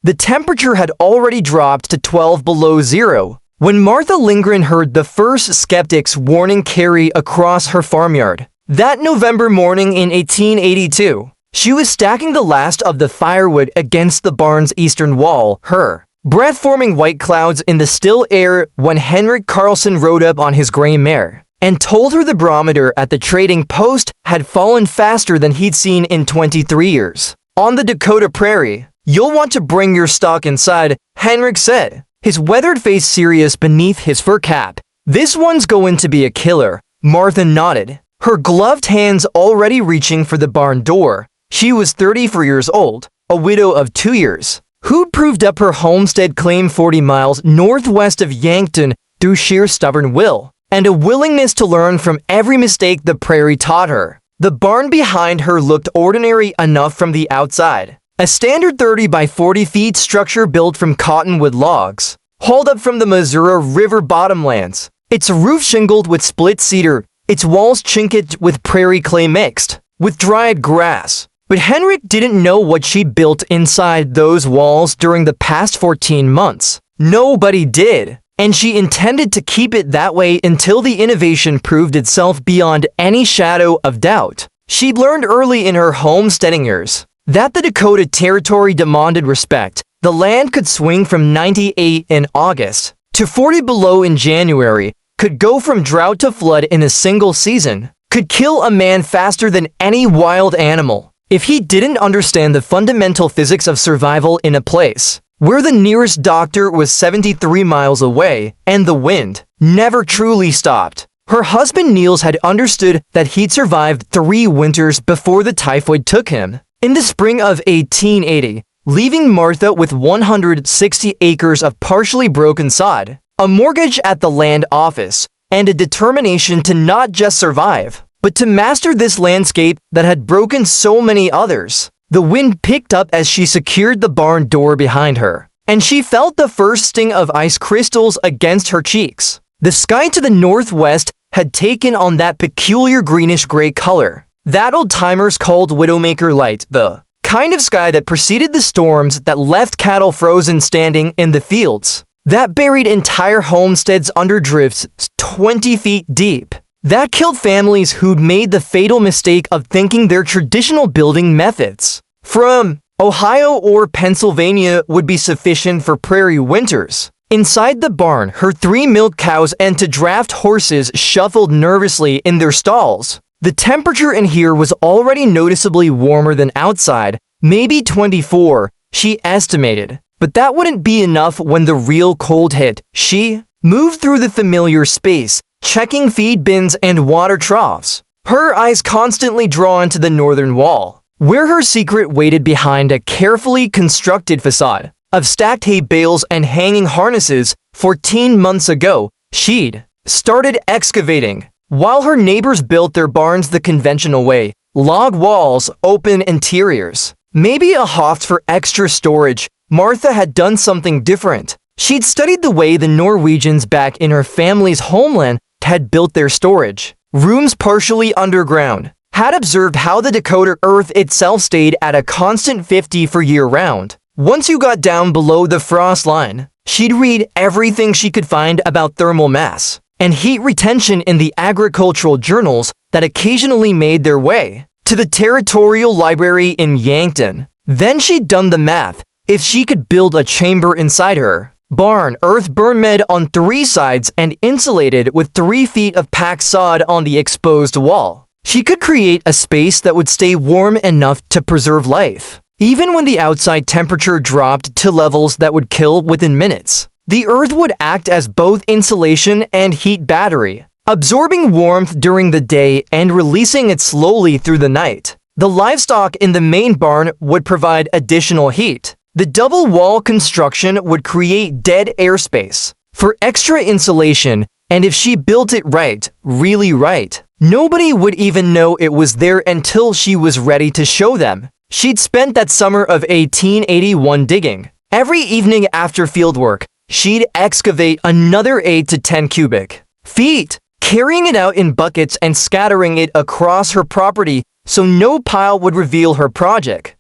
The temperature had already dropped to 12 below zero when Martha Lingren heard the first Skeptics warning carry across her farmyard. That November morning in 1882, she was stacking the last of the firewood against the barn's eastern wall, her breath-forming white clouds in the still air, when Henrik Carlson rode up on his gray mare and told her the barometer at the trading post had fallen faster than he'd seen in 23 years. On the Dakota prairie, "You'll want to bring your stock inside," Henrik said, his weathered face serious beneath his fur cap. "This one's going to be a killer," Martha nodded, her gloved hands already reaching for the barn door. She was 34 years old, a widow of 2 years, who'd proved up her homestead claim 40 miles northwest of Yankton through sheer stubborn will and a willingness to learn from every mistake the prairie taught her. The barn behind her looked ordinary enough from the outside. A standard 30 by 40 feet structure built from cottonwood logs, hauled up from the Missouri River bottomlands. Its roof shingled with split cedar, its walls chinkled with prairie clay mixed with dried grass. But Henrik didn't know what she built inside those walls during the past 14 months. Nobody did. And she intended to keep it that way until the innovation proved itself beyond any shadow of doubt. She'd learned early in her homesteading years that the Dakota Territory demanded respect. The land could swing from 98 in August to 40 below in January, could go from drought to flood in a single season, could kill a man faster than any wild animal. If he didn't understand the fundamental physics of survival in a place where the nearest doctor was 73 miles away and the wind never truly stopped. Her husband Niels had understood that he'd survived 3 winters before the typhoid took him. In the spring of 1880, leaving Martha with 160 acres of partially broken sod, a mortgage at the land office, and a determination to not just survive, but to master this landscape that had broken so many others. The wind picked up as she secured the barn door behind her, and she felt the first sting of ice crystals against her cheeks. The sky to the northwest had taken on that peculiar greenish-gray color that old-timers called Widowmaker light, the kind of sky that preceded the storms that left cattle frozen standing in the fields, that buried entire homesteads under drifts 20 feet deep, that killed families who'd made the fatal mistake of thinking their traditional building methods from Ohio or Pennsylvania would be sufficient for prairie winters. Inside the barn, her 3 milk cows and 2 draft horses shuffled nervously in their stalls. The temperature in here was already noticeably warmer than outside, maybe 24, she estimated. But that wouldn't be enough when the real cold hit. She moved through the familiar space, checking feed bins and water troughs, her eyes constantly drawn to the northern wall, where her secret waited behind a carefully constructed facade of stacked hay bales and hanging harnesses. 14 months ago, she'd started excavating, while her neighbors built their barns the conventional way, log walls, open interiors, maybe a hoft for extra storage. Martha had done something different. She'd studied the way the Norwegians back in her family's homeland had built their storage rooms partially underground, had observed how the Dakota earth itself stayed at a constant 50 for year-round. Once you got down below the frost line, she'd read everything she could find about thermal mass and heat retention in the agricultural journals that occasionally made their way to the Territorial Library in Yankton. Then she'd done the math. If she could build a chamber inside her barn, Earth-Bermed on 3 sides and insulated with 3 feet of packed sod on the exposed wall, she could create a space that would stay warm enough to preserve life, even when the outside temperature dropped to levels that would kill within minutes. The earth would act as both insulation and heat battery, absorbing warmth during the day and releasing it slowly through the night. The livestock in the main barn would provide additional heat. The double wall construction would create dead airspace for extra insulation, and if she built it right, really right, nobody would even know it was there until she was ready to show them. She'd spent that summer of 1881 digging. Every evening after fieldwork, she'd excavate another 8 to 10 cubic feet, carrying it out in buckets and scattering it across her property so no pile would reveal her project.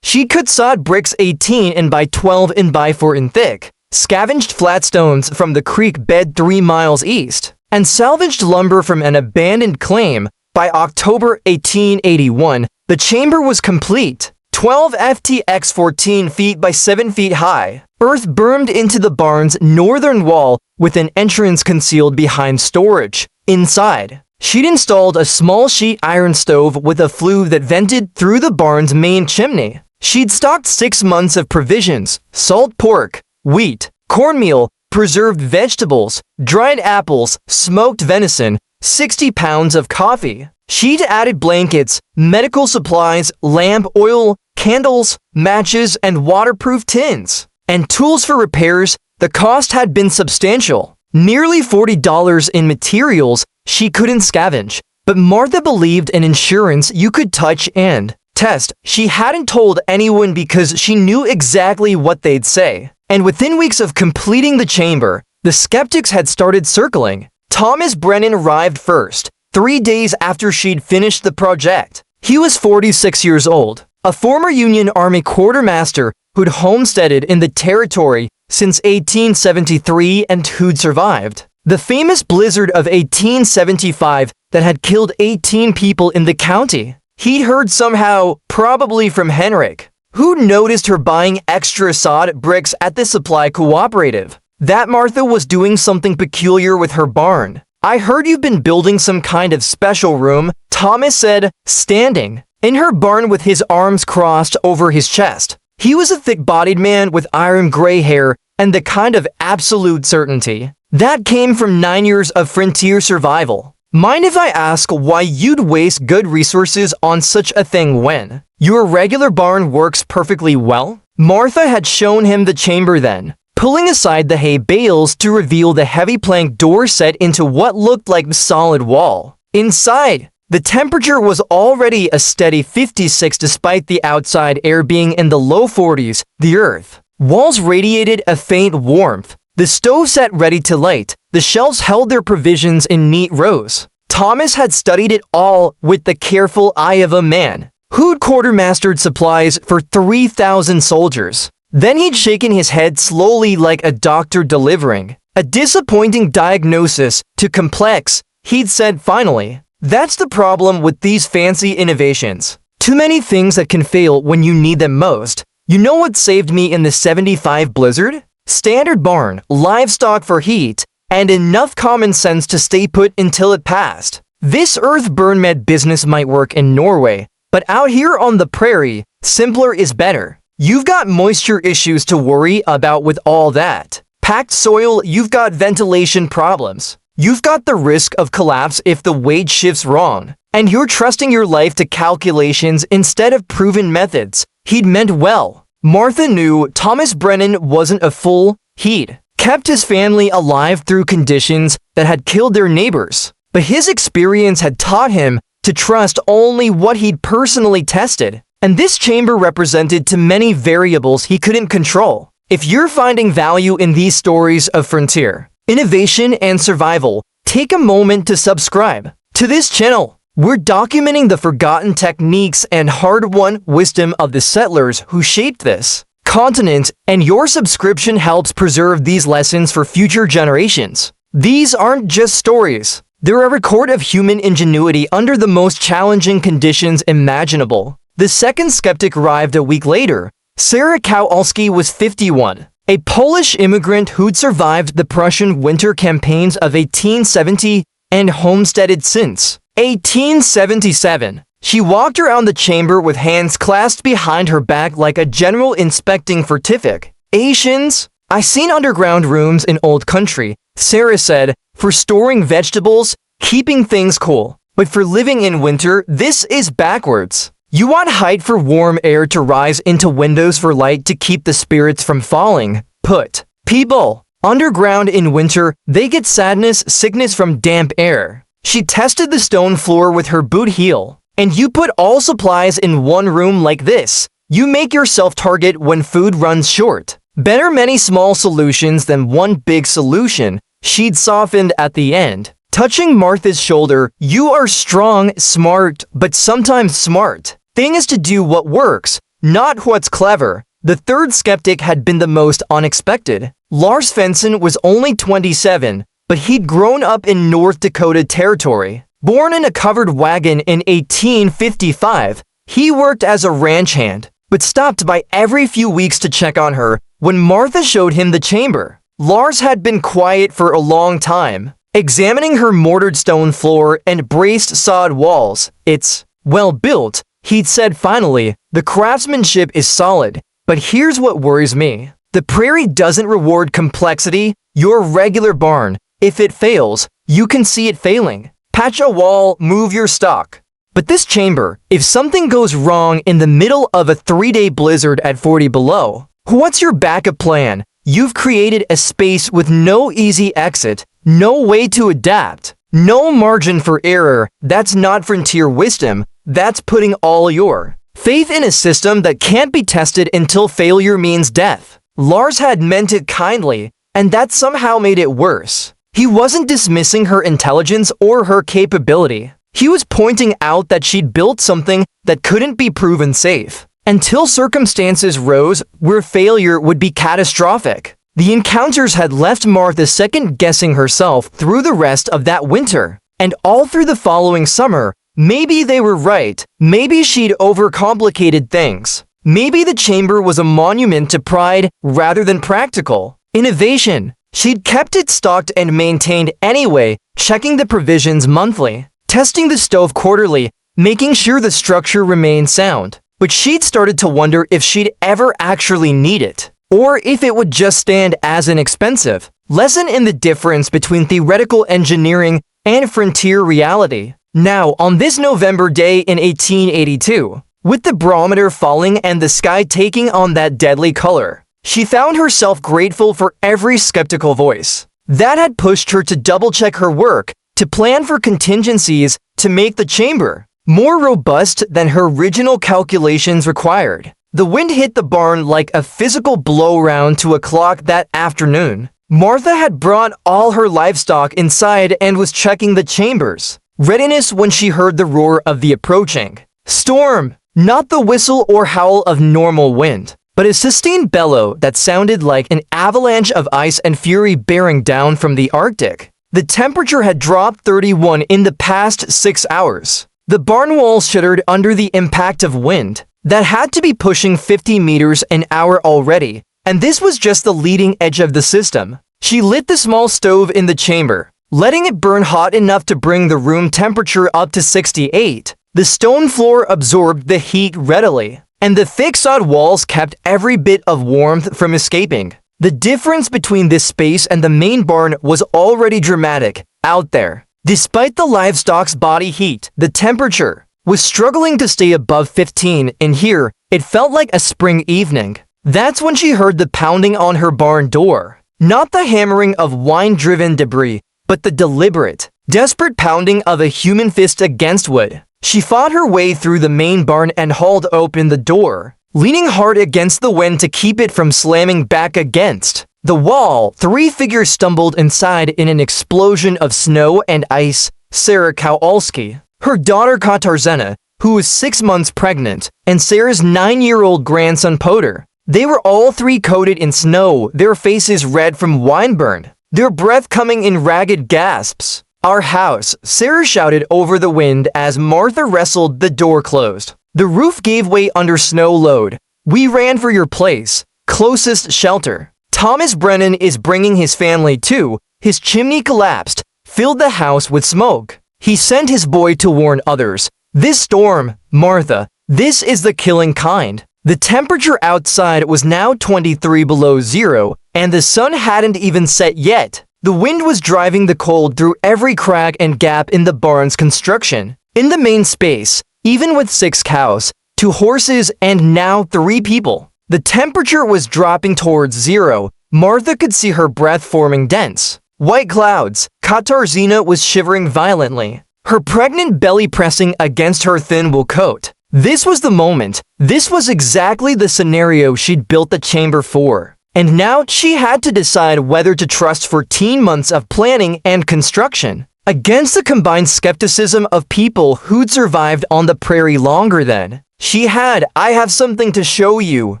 She could sod bricks 18 in by 12 in by 4 in thick, scavenged flat stones from the creek bed 3 miles east, and salvaged lumber from an abandoned claim. By October 1881, the chamber was complete. 12 FTX 14 feet by 7 feet high, earth-bermed into the barn's northern wall with an entrance concealed behind storage. Inside, she'd installed a small sheet iron stove with a flue that vented through the barn's main chimney. She'd stocked 6 months of provisions: salt pork, wheat, cornmeal, preserved vegetables, dried apples, smoked venison, 60 pounds of coffee. She'd added blankets, medical supplies, lamp oil, candles, matches, and waterproof tins. And tools for repairs. The cost had been substantial. Nearly $40 in materials she couldn't scavenge. But Martha believed in insurance you could touch and test. She hadn't told anyone because she knew exactly what they'd say. And within weeks of completing the chamber, the skeptics had started circling. Thomas Brennan arrived first, 3 days after she'd finished the project. He was 46 years old, a former Union Army quartermaster who'd homesteaded in the territory since 1873 and who'd survived the famous blizzard of 1875 that had killed 18 people in the county. He'd heard somehow, probably from Henrik, who'd noticed her buying extra sod bricks at the supply cooperative, that Martha was doing something peculiar with her barn. "I heard you've been building some kind of special room," Thomas said, standing in her barn with his arms crossed over his chest. He was a thick-bodied man with iron gray hair and the kind of absolute certainty that came from 9 years of frontier survival. "Mind if I ask why you'd waste good resources on such a thing when your regular barn works perfectly well?" Martha had shown him the chamber then, pulling aside the hay bales to reveal the heavy plank door set into what looked like a solid wall. Inside, the temperature was already a steady 56 despite the outside air being in the low 40s. The earth walls radiated a faint warmth. The stove sat ready to light. The shelves held their provisions in neat rows. Thomas had studied it all with the careful eye of a man who'd quartermastered supplies for 3,000 soldiers. Then he'd shaken his head slowly like a doctor delivering a disappointing diagnosis. "Too complex," he'd said finally. "That's the problem with these fancy innovations. Too many things that can fail when you need them most. You know what saved me in the 75 blizzard? Standard barn, livestock for heat, and enough common sense to stay put until it passed. This Earth-Bermed business might work in Norway, but out here on the prairie, simpler is better. You've got moisture issues to worry about with all that. Packed soil, you've got ventilation problems. You've got the risk of collapse if the weight shifts wrong. And you're trusting your life to calculations instead of proven methods." He'd meant well. Martha knew Thomas Brennan wasn't a fool. He'd kept his family alive through conditions that had killed their neighbors. But his experience had taught him to trust only what he'd personally tested. And this chamber represented too many variables he couldn't control. If you're finding value in these stories of frontier, innovation, and survival, take a moment to subscribe to this channel. We're documenting the forgotten techniques and hard-won wisdom of the settlers who shaped this continent, and your subscription helps preserve these lessons for future generations. These aren't just stories. They're a record of human ingenuity under the most challenging conditions imaginable. The second skeptic arrived a week later. Sarah Kowalski was 51, a Polish immigrant who'd survived the Prussian winter campaigns of 1870 and homesteaded since 1877. She walked around the chamber with hands clasped behind her back like a general inspecting fortifications. "I seen underground rooms in old country," Sarah said, "for storing vegetables, keeping things cool. But for living in winter, this is backwards. You want height for warm air to rise into windows for light to keep the spirits from falling. Put people underground in winter, they get sadness, sickness from damp air." She tested the stone floor with her boot heel. "And you put all supplies in one room like this. You make yourself target when food runs short. Better many small solutions than one big solution." She'd softened at the end, touching Martha's shoulder. "You are strong, smart, but sometimes smart. Thing is to do what works, not what's clever. The third skeptic had been the most unexpected. Lars Svensson was only 27, but he'd grown up in North Dakota territory. Born in a covered wagon in 1855, he worked as a ranch hand, but stopped by every few weeks to check on her when Martha showed him the chamber. Lars had been quiet for a long time, examining her mortared stone floor and braced sod walls. "It's well built," he'd said finally. "The craftsmanship is solid, but here's what worries me. The prairie doesn't reward complexity. Your regular barn, if it fails, you can see it failing. Patch a wall, move your stock. But this chamber, if something goes wrong in the middle of a 3-day blizzard at 40 below, what's your backup plan? You've created a space with no easy exit, no way to adapt, no margin for error. That's not frontier wisdom. That's putting all your faith in a system that can't be tested until failure means death." Lars had meant it kindly, and that somehow made it worse. He wasn't dismissing her intelligence or her capability. He was pointing out that she'd built something that couldn't be proven safe until circumstances rose where failure would be catastrophic. The encounters had left Martha second-guessing herself through the rest of that winter, and all through the following summer. Maybe they were right. Maybe she'd overcomplicated things. Maybe the chamber was a monument to pride rather than practical innovation. She'd kept it stocked and maintained anyway, checking the provisions monthly, testing the stove quarterly, making sure the structure remained sound. But she'd started to wonder if she'd ever actually need it, or if it would just stand as an expensive lesson in the difference between theoretical engineering and frontier reality. Now, on this November day in 1882, with the barometer falling and the sky taking on that deadly color, she found herself grateful for every skeptical voice that had pushed her to double-check her work, to plan for contingencies, to make the chamber more robust than her original calculations required. The wind hit the barn like a physical blow round 2 o'clock that afternoon. Martha had brought all her livestock inside and was checking the chamber's readiness when she heard the roar of the approaching storm. Not the whistle or howl of normal wind, but a sustained bellow that sounded like an avalanche of ice and fury bearing down from the Arctic. The temperature had dropped 31 in the past 6 hours. The barn walls shuddered under the impact of wind that had to be pushing 50 meters an hour already, and this was just the leading edge of the system. She lit the small stove in the chamber, letting it burn hot enough to bring the room temperature up to 68. The stone floor absorbed the heat readily, and the thick sod walls kept every bit of warmth from escaping. The difference between this space and the main barn was already dramatic. Out there, despite the livestock's body heat, the temperature was struggling to stay above 15. In here, it felt like a spring evening. That's when she heard the pounding on her barn door. Not the hammering of wine-driven debris, but the deliberate, desperate pounding of a human fist against wood. She fought her way through the main barn and hauled open the door, leaning hard against the wind to keep it from slamming back against the wall. 3 figures stumbled inside in an explosion of snow and ice. Sarah Kowalski, her daughter Katarzyna, who was 6 months pregnant, and Sarah's 9-year-old grandson Poter. They were all 3 coated in snow, their faces red from wine burn, their breath coming in ragged gasps. "Our house," Sarah shouted over the wind as Martha wrestled the door closed. The roof gave way under snow load. "We ran for your place, closest shelter." Thomas Brennan is bringing his family too. His chimney collapsed, filled the house with smoke. He sent his boy to warn others. "This storm, Martha, this is the killing kind." The temperature outside was now 23 below zero, and the sun hadn't even set yet. The wind was driving the cold through every crack and gap in the barn's construction. In the main space, even with 6 cows, 2 horses, and now 3 people, the temperature was dropping towards zero. Martha could see her breath forming dense white clouds. Katarzyna was shivering violently, her pregnant belly pressing against her thin wool coat. This was the moment. This was exactly the scenario she'd built the chamber for. And now she had to decide whether to trust 14 months of planning and construction against the combined skepticism of people who'd survived on the prairie longer than She had. I have something to show you,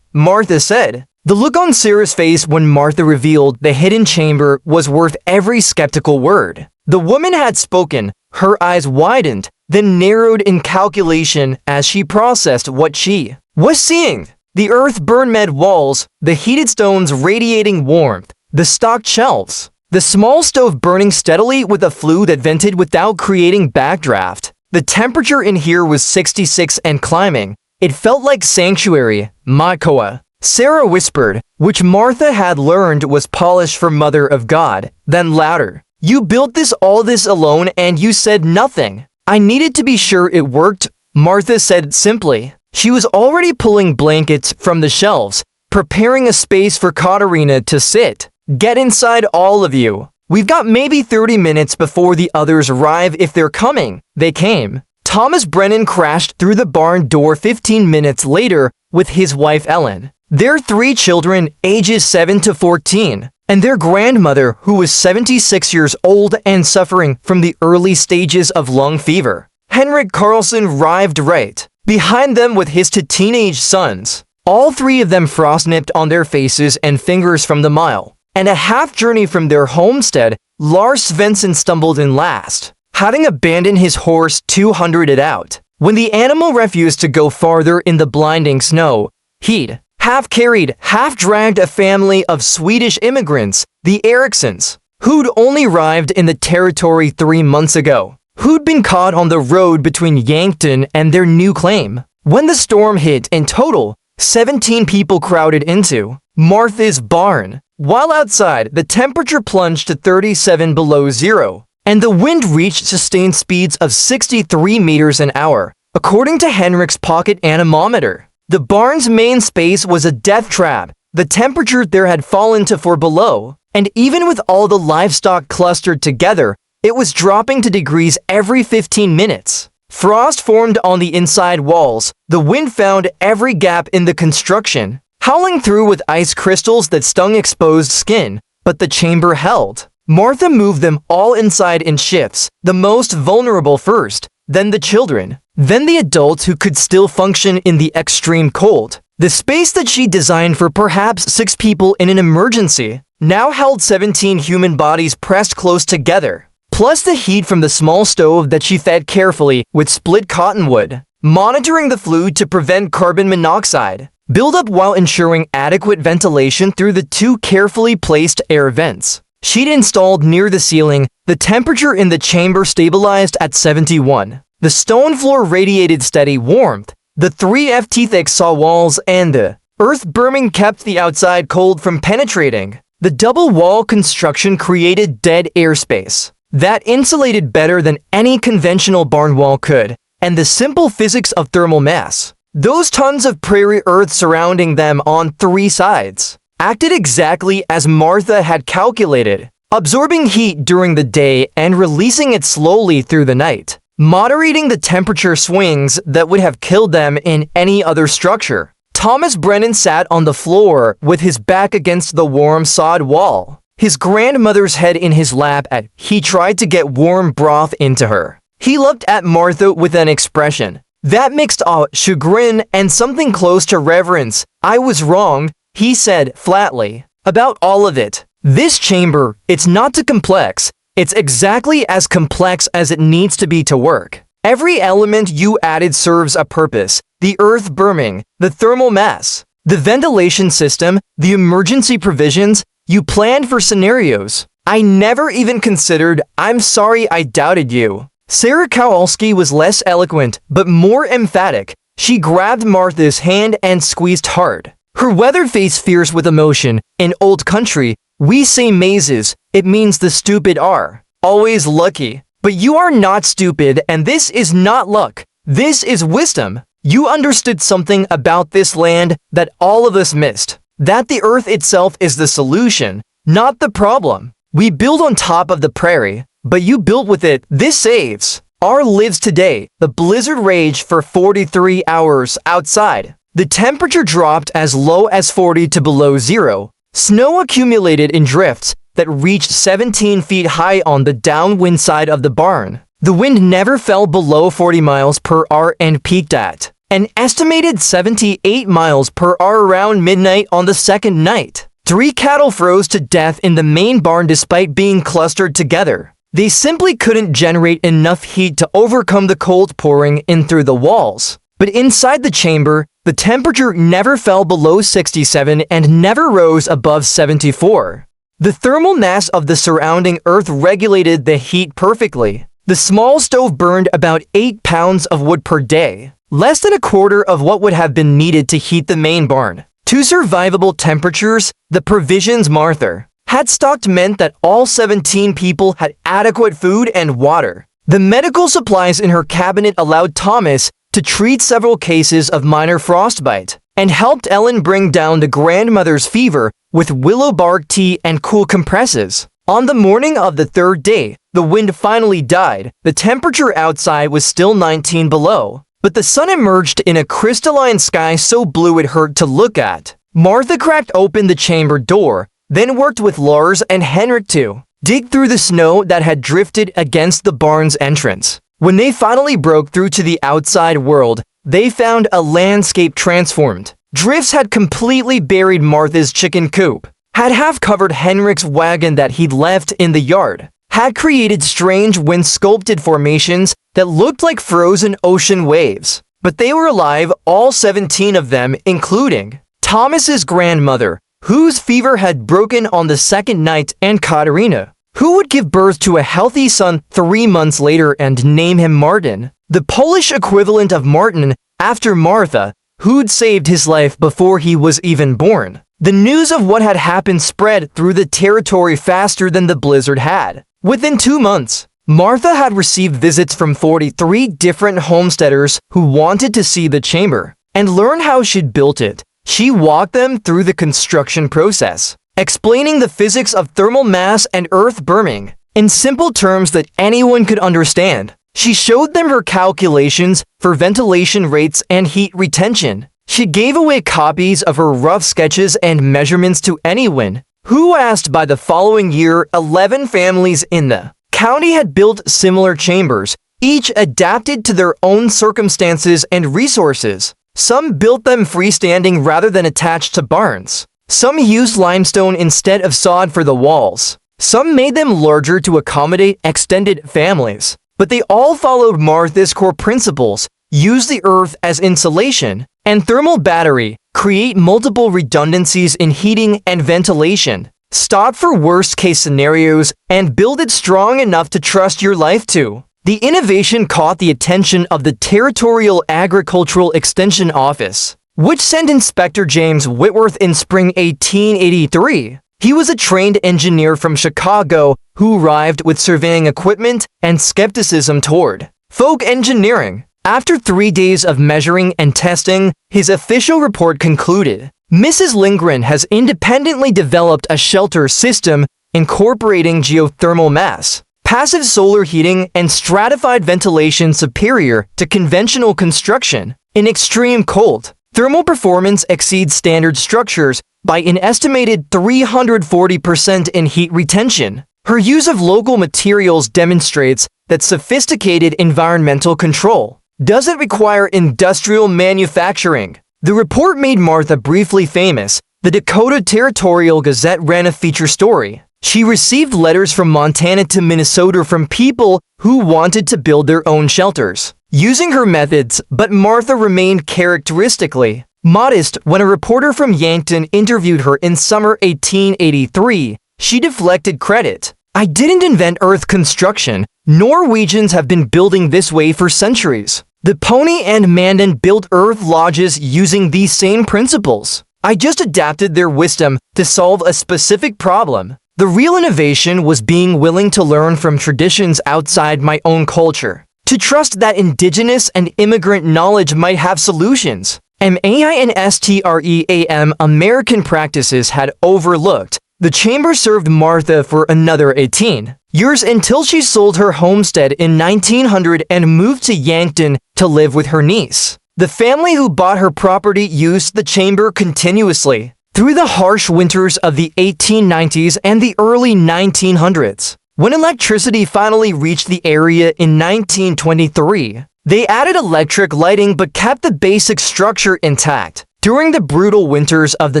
Martha said. The look on Sarah's face when Martha revealed the hidden chamber was worth every skeptical word. The woman had spoken, her eyes widened, then narrowed in calculation as she processed what she was seeing. The Earth-Bermed walls, the heated stones radiating warmth, the stocked shelves, the small stove burning steadily with a flue that vented without creating backdraft. The temperature in here was 66 and climbing. It felt like sanctuary, Makoa. Sarah whispered, which Martha had learned was Polish for Mother of God, then louder. You built all this alone and you said nothing. I needed to be sure it worked, Martha said simply. She was already pulling blankets from the shelves, preparing a space for Katerina to sit. Get inside, all of you. We've got maybe 30 minutes before the others arrive if they're coming. They came. Thomas Brennan crashed through the barn door 15 minutes later with his wife Ellen, their 3 children ages 7 to 14, and their grandmother who was 76 years old and suffering from the early stages of lung fever. Henrik Carlson arrived right behind them with his 2 teenage sons, all 3 of them frost-nipped on their faces and fingers from the mile. And a half journey from their homestead, Lars Svensson stumbled in last, having abandoned his horse 200 it out. When the animal refused to go farther in the blinding snow, he'd half-carried, half-dragged a family of Swedish immigrants, the Ericssons, who'd only arrived in the territory 3 months ago, who'd been caught on the road between Yankton and their new claim. When the storm hit, in total, 17 people crowded into Martha's barn. While outside, the temperature plunged to 37 below zero, and the wind reached sustained speeds of 63 meters an hour, according to Henrik's pocket anemometer. The barn's main space was a death trap. The temperature there had fallen to 4 below, and even with all the livestock clustered together, it was dropping to degrees every 15 minutes. Frost formed on the inside walls. The wind found every gap in the construction, howling through with ice crystals that stung exposed skin, but the chamber held. Martha moved them all inside in shifts, the most vulnerable first, then the children, then the adults who could still function in the extreme cold. The space that she designed for perhaps 6 people in an emergency now held 17 human bodies pressed close together, plus the heat from the small stove that she fed carefully with split cottonwood, monitoring the flue to prevent carbon monoxide build up while ensuring adequate ventilation through the 2 carefully placed air vents she'd installed near the ceiling. The temperature in the chamber stabilized at 71. The stone floor radiated steady warmth. The 3 ft thick saw walls and the Earth-Bermed kept the outside cold from penetrating. The double wall construction created dead airspace that insulated better than any conventional barn wall could, and the simple physics of thermal mass, those tons of prairie earth surrounding them on 3 sides, acted exactly as Martha had calculated, absorbing heat during the day and releasing it slowly through the night, moderating the temperature swings that would have killed them in any other structure. Thomas Brennan sat on the floor with his back against the warm sod wall, his grandmother's head in his lap as he tried to get warm broth into her. He looked at Martha with an expression that mixed chagrin and something close to reverence. I was wrong, he said flatly, about all of it. This chamber, it's not too complex. It's exactly as complex as it needs to be to work. Every element you added serves a purpose. The Earth-Bermed, the thermal mass, the ventilation system, the emergency provisions. You planned for scenarios I never even considered. I'm sorry I doubted you. Sarah Kowalski was less eloquent, but more emphatic. She grabbed Martha's hand and squeezed hard, her weathered face fierce with emotion. In old country, we say mazes. It means the stupid are always lucky. But you are not stupid, and this is not luck. This is wisdom. You understood something about this land that all of us missed. That the earth itself is the solution, not the problem. We build on top of the prairie, but you built with it. This saves our lives today. The blizzard raged for 43 hours outside. The temperature dropped as low as 40 to below zero. Snow accumulated in drifts that reached 17 feet high on the downwind side of the barn. The wind never fell below 40 miles per hour and peaked at an estimated 78 miles per hour around midnight on the second night. 3 cattle froze to death in the main barn despite being clustered together. They simply couldn't generate enough heat to overcome the cold pouring in through the walls. But inside the chamber, the temperature never fell below 67 and never rose above 74. The thermal mass of the surrounding earth regulated the heat perfectly. The small stove burned about 8 pounds of wood per day, less than a quarter of what would have been needed to heat the main barn. To survivable temperatures, the provisions Martha had stocked meant that all 17 people had adequate food and water. The medical supplies in her cabinet allowed Thomas to treat several cases of minor frostbite and helped Ellen bring down the grandmother's fever with willow bark tea and cool compresses. On the morning of the third day, the wind finally died. The temperature outside was still 19 below, but the sun emerged in a crystalline sky so blue it hurt to look at. Martha cracked open the chamber door, then worked with Lars and Henrik to dig through the snow that had drifted against the barn's entrance. When they finally broke through to the outside world, they found a landscape transformed. Drifts had completely buried Martha's chicken coop, had half-covered Henrik's wagon that he'd left in the yard, had created strange wind-sculpted formations that looked like frozen ocean waves. But they were alive, all 17 of them, including Thomas's grandmother, whose fever had broken on the second night, and Katarina, who would give birth to a healthy son 3 months later and name him Martin, the Polish equivalent of Martin after Martha, who'd saved his life before he was even born. The news of what had happened spread through the territory faster than the blizzard had. Within 2 months, Martha had received visits from 43 different homesteaders who wanted to see the chamber and learn how she'd built it. She walked them through the construction process, explaining the physics of thermal mass and Earth-Bermed in simple terms that anyone could understand. She showed them her calculations for ventilation rates and heat retention. She gave away copies of her rough sketches and measurements to anyone who asked. By the following year, 11 families in the county had built similar chambers, each adapted to their own circumstances and resources. Some built them freestanding rather than attached to barns. Some used limestone instead of sod for the walls. Some made them larger to accommodate extended families. But they all followed Martha's core principles: use the earth as insulation and thermal battery, create multiple redundancies in heating and ventilation, stop for worst-case scenarios, and build it strong enough to trust your life to. The innovation caught the attention of the Territorial Agricultural Extension Office, which sent Inspector James Whitworth in spring 1883. He was a trained engineer from Chicago who arrived with surveying equipment and skepticism toward folk engineering. After 3 days of measuring and testing, his official report concluded, Mrs. Lingren has independently developed a shelter system incorporating geothermal mass, passive solar heating, and stratified ventilation superior to conventional construction. In extreme cold, thermal performance exceeds standard structures by an estimated 340% in heat retention. Her use of local materials demonstrates that sophisticated environmental control doesn't require industrial manufacturing. The report made Martha briefly famous. The Dakota Territorial Gazette ran a feature story. She received letters from Montana to Minnesota from people who wanted to build their own shelters using her methods, but Martha remained characteristically modest. When a reporter from Yankton interviewed her in summer 1883, she deflected credit. I didn't invent earth construction. Norwegians have been building this way for centuries. The Pony and Mandan built earth lodges using these same principles. I just adapted their wisdom to solve a specific problem. The real innovation was being willing to learn from traditions outside my own culture, to trust that indigenous and immigrant knowledge might have solutions. MAINSTREAM American practices had overlooked. The chamber served Martha for another 18 years until she sold her homestead in 1900 and moved to Yankton to live with her niece. The family who bought her property used the chamber continuously through the harsh winters of the 1890s and the early 1900s. When electricity finally reached the area in 1923, They added electric lighting but kept the basic structure intact. During the brutal winters of the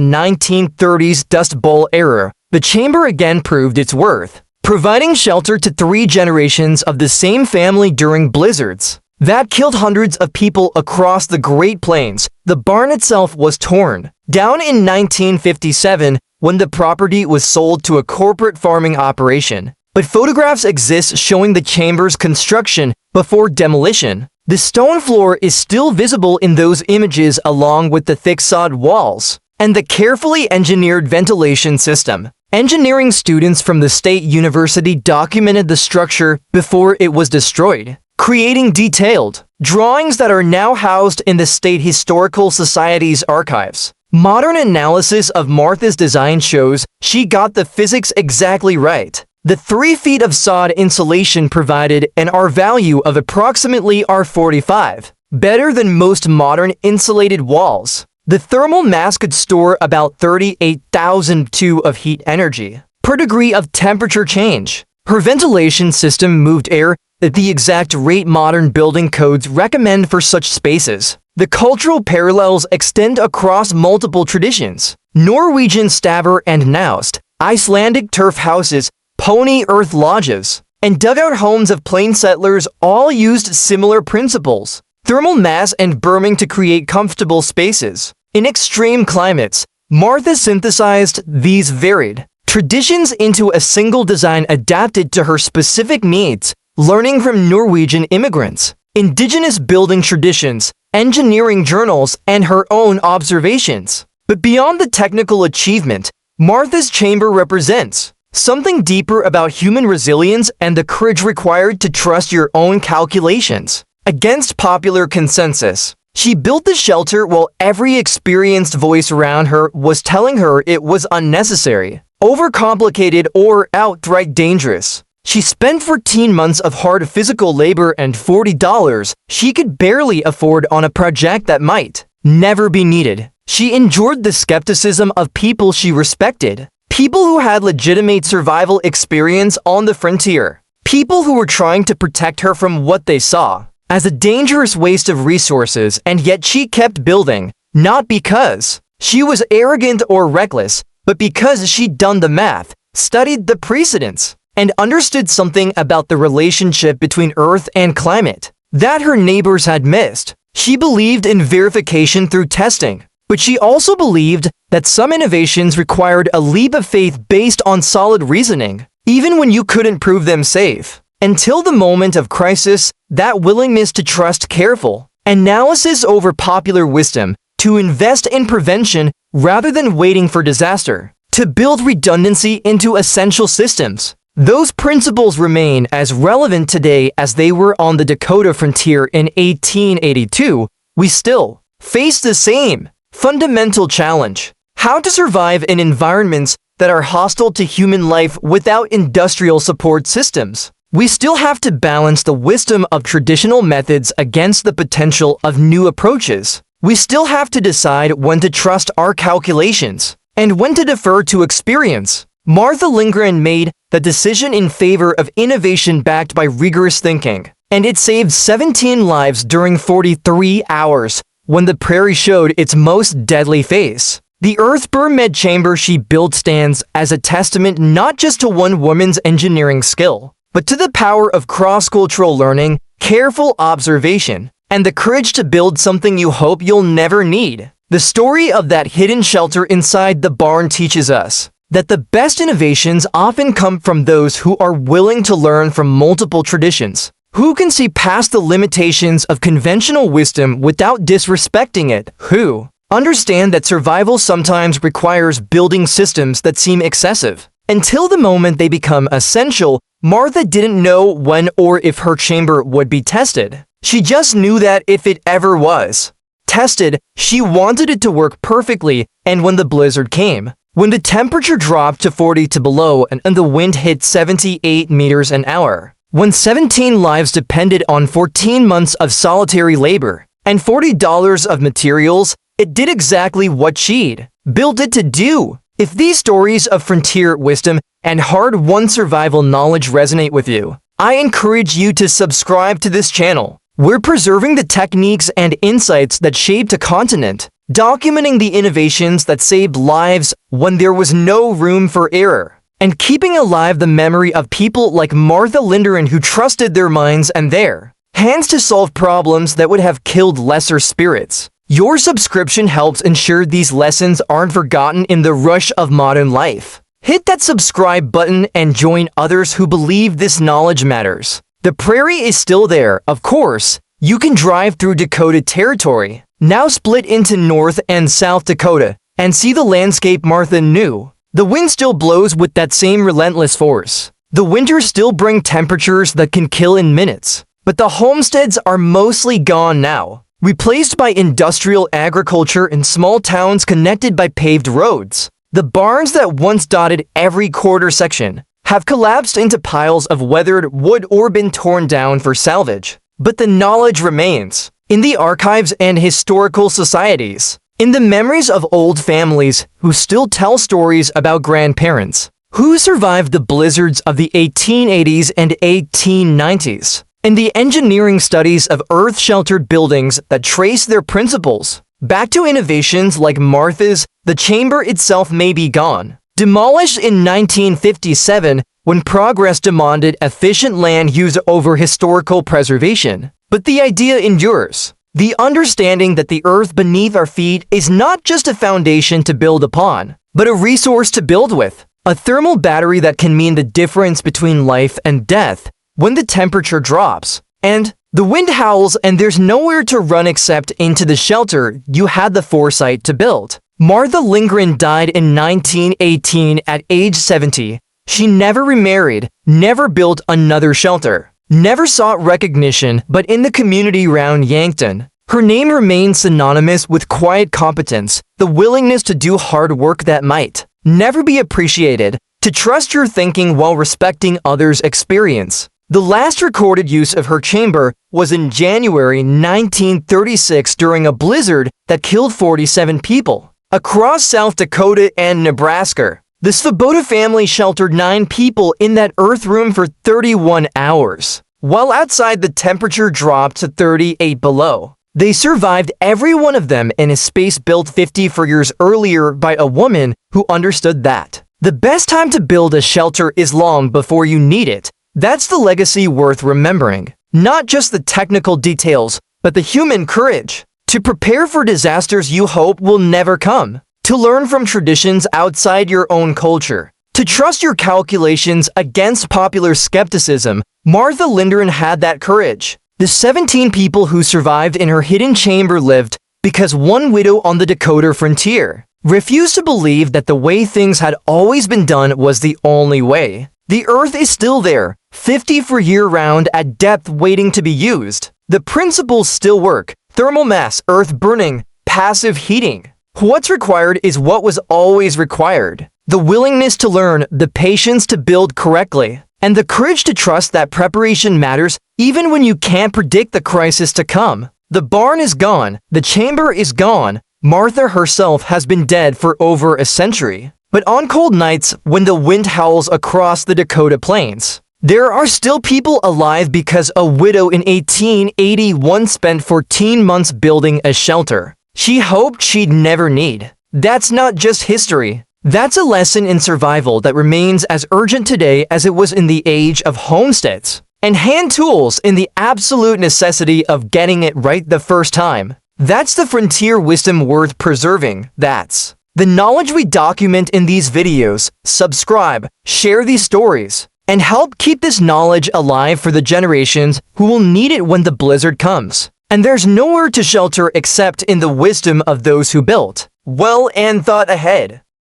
1930s Dust Bowl era, the chamber again proved its worth, providing shelter to 3 generations of the same family during blizzards that killed hundreds of people across the Great Plains. The barn itself was torn down in 1957 when the property was sold to a corporate farming operation, but photographs exist showing the chamber's construction before demolition. The stone floor is still visible in those images, along with the thick sod walls and the carefully engineered ventilation system. Engineering students from the state university documented the structure before it was destroyed, creating detailed drawings that are now housed in the State Historical Society's archives. Modern analysis of Martha's design shows she got the physics exactly right. The 3 feet of sod insulation provided an R value of approximately R45, better than most modern insulated walls. The thermal mass could store about 38,000 2 of heat energy per degree of temperature change. Her ventilation system moved air at the exact rate modern building codes recommend for such spaces. The cultural parallels extend across multiple traditions. Norwegian Stavr and Naust, Icelandic turf houses, pony earth lodges, and dugout homes of plain settlers all used similar principles. Thermal mass and berming to create comfortable spaces. In extreme climates, Martha synthesized these varied traditions into a single design adapted to her specific needs, learning from Norwegian immigrants, indigenous building traditions, engineering journals, and her own observations. But beyond the technical achievement, Martha's chamber represents something deeper about human resilience and the courage required to trust your own calculations. Against popular consensus, she built the shelter while every experienced voice around her was telling her it was unnecessary, overcomplicated, or outright dangerous. She spent 14 months of hard physical labor and $40 she could barely afford on a project that might never be needed. She endured the skepticism of people she respected, people who had legitimate survival experience on the frontier, people who were trying to protect her from what they saw as a dangerous waste of resources, and yet she kept building, not because she was arrogant or reckless, but because she'd done the math, studied the precedents, and understood something about the relationship between Earth and climate that her neighbors had missed. She believed in verification through testing, but she also believed that some innovations required a leap of faith based on solid reasoning, even when you couldn't prove them safe. Until the moment of crisis, that willingness to trust careful analysis over popular wisdom, to invest in prevention rather than waiting for disaster, to build redundancy into essential systems. Those principles remain as relevant today as they were on the Dakota frontier in 1882. We still face the same fundamental challenge: how to survive in environments that are hostile to human life without industrial support systems. We still have to balance the wisdom of traditional methods against the potential of new approaches. We still have to decide when to trust our calculations and when to defer to experience. Martha Lingren made the decision in favor of innovation backed by rigorous thinking, and it saved 17 lives during 43 hours when the prairie showed its most deadly face. The Earth-Bermed chamber she built stands as a testament not just to one woman's engineering skill, but to the power of cross-cultural learning, careful observation, and the courage to build something you hope you'll never need. The story of that hidden shelter inside the barn teaches us that the best innovations often come from those who are willing to learn from multiple traditions, who can see past the limitations of conventional wisdom without disrespecting it, who understand that survival sometimes requires building systems that seem excessive. Until the moment they become essential, Martha didn't know when or if her chamber would be tested. She just knew that if it ever was tested, she wanted it to work perfectly. And when the blizzard came, when the temperature dropped to 40 to below and the wind hit 78 meters an hour, when 17 lives depended on 14 months of solitary labor and $40 of materials, it did exactly what she'd built it to do. If these stories of frontier wisdom and hard-won survival knowledge resonate with you, I encourage you to subscribe to this channel. We're preserving the techniques and insights that shaped a continent, documenting the innovations that saved lives when there was no room for error, and keeping alive the memory of people like Martha Lingren who trusted their minds and their hands to solve problems that would have killed lesser spirits. Your subscription helps ensure these lessons aren't forgotten in the rush of modern life. Hit that subscribe button and join others who believe this knowledge matters. The prairie is still there, of course. You can drive through Dakota territory, now split into North and South Dakota, and see the landscape Martha knew. The wind still blows with that same relentless force. The winters still bring temperatures that can kill in minutes. But the homesteads are mostly gone now, replaced by industrial agriculture in small towns connected by paved roads. The barns that once dotted every quarter section have collapsed into piles of weathered wood or been torn down for salvage. But the knowledge remains in the archives and historical societies, in the memories of old families who still tell stories about grandparents who survived the blizzards of the 1880s and 1890s, and the engineering studies of earth-sheltered buildings that trace their principles back to innovations like Martha's. The chamber itself may be gone, demolished in 1957 when progress demanded efficient land use over historical preservation. But the idea endures. The understanding that the earth beneath our feet is not just a foundation to build upon, but a resource to build with. A thermal battery that can mean the difference between life and death when the temperature drops, and the wind howls and there's nowhere to run except into the shelter you had the foresight to build. Martha Lingren died in 1918 at age 70. She never remarried, never built another shelter, never sought recognition, but in the community around Yankton, her name remains synonymous with quiet competence, the willingness to do hard work that might never be appreciated, to trust your thinking while respecting others' experience. The last recorded use of her chamber was in January 1936 during a blizzard that killed 47 people across South Dakota and Nebraska. The Svoboda family sheltered 9 people in that earth room for 31 hours. While outside the temperature dropped to 38 below. They survived, every one of them, in a space built 54 years earlier by a woman who understood that the best time to build a shelter is long before you need it. That's the legacy worth remembering. Not just the technical details, but the human courage to prepare for disasters you hope will never come, to learn from traditions outside your own culture, to trust your calculations against popular skepticism. Martha Lingren had that courage. The 17 people who survived in her hidden chamber lived because one widow on the Dakota frontier refused to believe that the way things had always been done was the only way. The earth is still there, 50 for year-round at depth waiting to be used. The principles still work: thermal mass, earth burning, passive heating. What's required is what was always required: the willingness to learn, the patience to build correctly, and the courage to trust that preparation matters even when you can't predict the crisis to come. The barn is gone, the chamber is gone, Martha herself has been dead for over a century. But on cold nights, when the wind howls across the Dakota plains, there are still people alive because a widow in 1881 spent 14 months building a shelter she hoped she'd never need. That's not just history. That's a lesson in survival that remains as urgent today as it was in the age of homesteads and hand tools, in the absolute necessity of getting it right the first time. That's the frontier wisdom worth preserving. That's the knowledge we document in these videos. Subscribe, share these stories, and help keep this knowledge alive for the generations who will need it when the blizzard comes. And there's nowhere to shelter except in the wisdom of those who built well and thought ahead.